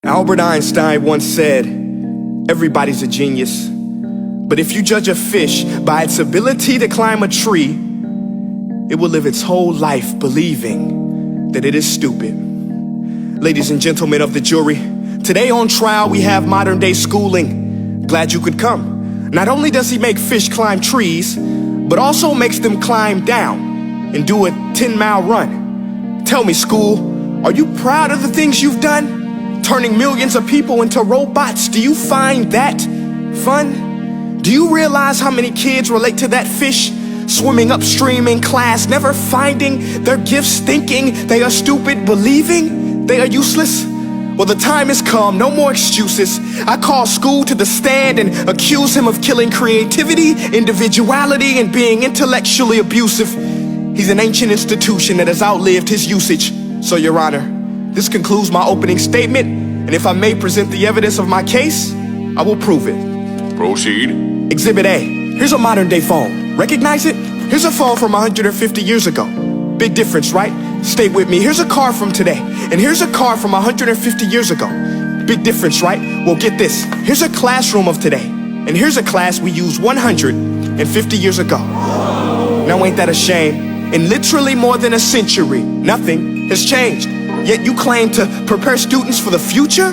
Albert Einstein once said, everybody's a genius, but if you judge a fish by its ability to climb a tree, it will live its whole life believing that it is stupid. Ladies and gentlemen of the jury, today on trial we have modern day schooling. Glad you could come. Not only does he make fish climb trees, but also makes them climb down and do a 10-mile run. Tell me, school, are you proud of the things you've done? Turning millions of people into robots, do you find that fun? Do you realize how many kids relate to that fish swimming upstream in class, never finding their gifts, thinking they are stupid, believing they are useless? Well, the time has come, no more excuses. I call school to the stand and accuse him of killing creativity, individuality, and being intellectually abusive. He's an ancient institution that has outlived his usage. So, Your Honor, this concludes my opening statement, and if I may present the evidence of my case, I will prove it. Proceed. Exhibit A. Here's a modern day phone. Recognize it? Here's a phone from 150 years ago. Big difference, right? Stay with me. Here's a car from today, and here's a car from 150 years ago. Big difference, right? Well, get this. Here's a classroom of today, and here's a class we used 150 years ago. Now, ain't that a shame? In literally more than a century, nothing has changed. Yet you claim to prepare students for the future?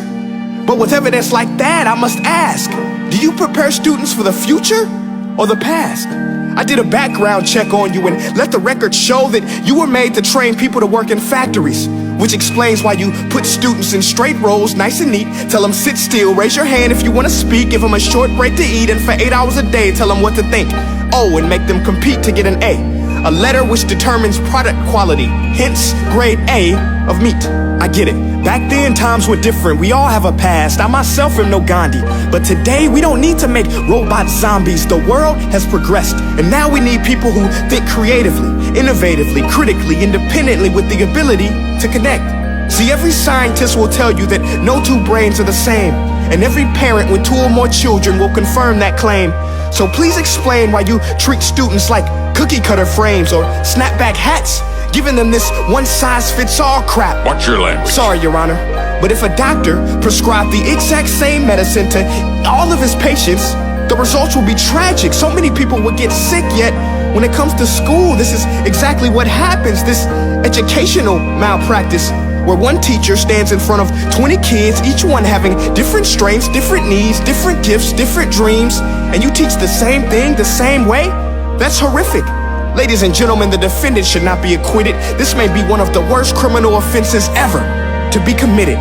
But with evidence like that, I must ask, do you prepare students for the future or the past? I did a background check on you and let the record show that you were made to train people to work in factories, which explains why you put students in straight rows, nice and neat, tell them sit still, raise your hand if you want to speak, give them a short break to eat, and for 8 hours a day, tell them what to think. Oh, and make them compete to get an A letter which determines product quality, hence grade A of meat. I get it. Back then, times were different. We all have a past. I myself am no Gandhi. But today, we don't need to make robot zombies. The world has progressed. And now we need people who think creatively, innovatively, critically, independently, with the ability to connect. See, every scientist will tell you that no two brains are the same. And every parent with 2 or more children will confirm that claim. So please explain why you treat students like cookie cutter frames or snapback hats, giving them this one-size-fits-all crap. Watch your language. Sorry, Your Honor, but if a doctor prescribed the exact same medicine to all of his patients, the results will be tragic. So many people would get sick, yet when it comes to school, this is exactly what happens, this educational malpractice, where one teacher stands in front of 20 kids, each one having different strengths, different needs, different gifts, different dreams, and you teach the same thing the same way? That's horrific. Ladies and gentlemen, the defendant should not be acquitted. This may be one of the worst criminal offenses ever to be committed.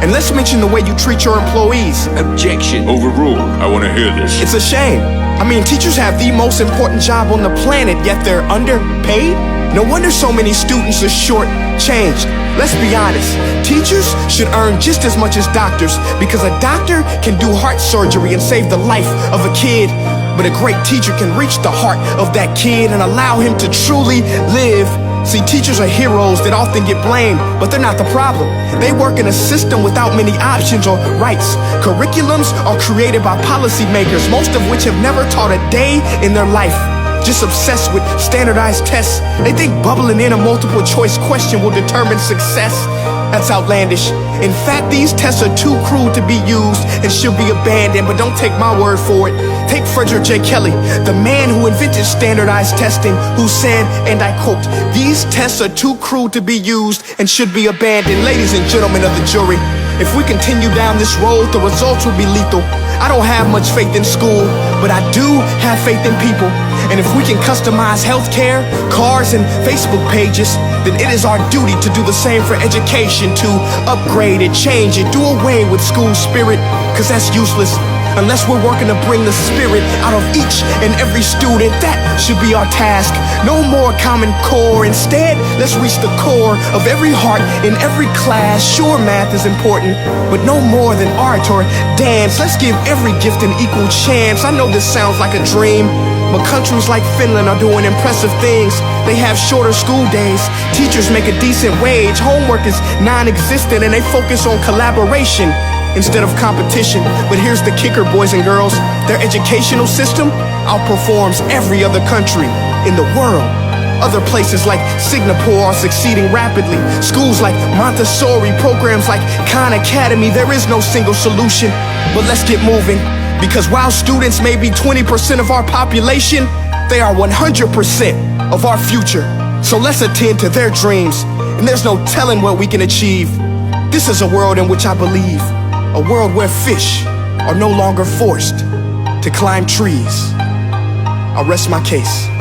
And let's mention the way you treat your employees. Objection. Overruled. I want to hear this. It's a shame. I mean, teachers have the most important job on the planet, yet they're underpaid? No wonder so many students are short-changed. Let's be honest, teachers should earn just as much as doctors, because a doctor can do heart surgery and save the life of a kid, but a great teacher can reach the heart of that kid and allow him to truly live. See, teachers are heroes that often get blamed, but they're not the problem. They work in a system without many options or rights. Curriculums are created by policymakers, most of which have never taught a day in their life. Just obsessed with standardized tests. They think bubbling in a multiple choice question will determine success. That's outlandish. In fact, these tests are too cruel to be used and should be abandoned, but don't take my word for it. Take Frederick J. Kelly, the man who invented standardized testing, who said, and I quote, "These tests are too cruel to be used and should be abandoned." Ladies and gentlemen of the jury, if we continue down this road, the results will be lethal. I don't have much faith in school, but I do have faith in people. And if we can customize healthcare, cars, and Facebook pages, then it is our duty to do the same for education, to upgrade it, change it, do away with school spirit, because that's useless. Unless we're working to bring the spirit out of each and every student, that should be our task. No more Common Core. Instead, let's reach the core of every heart in every class. Sure, math is important, but no more than art or dance. Let's give every gift an equal chance. I know this sounds like a dream, but countries like Finland are doing impressive things. They have shorter school days, teachers make a decent wage, homework is non-existent, and they focus on collaboration instead of competition. But here's the kicker, boys and girls. Their educational system outperforms every other country in the world. Other places like Singapore are succeeding rapidly. Schools like Montessori, programs like Khan Academy. There is no single solution, but let's get moving. Because while students may be 20% of our population, they are 100% of our future. So let's attend to their dreams, and there's no telling what we can achieve. This is a world in which I believe, a world where fish are no longer forced to climb trees. I'll rest my case.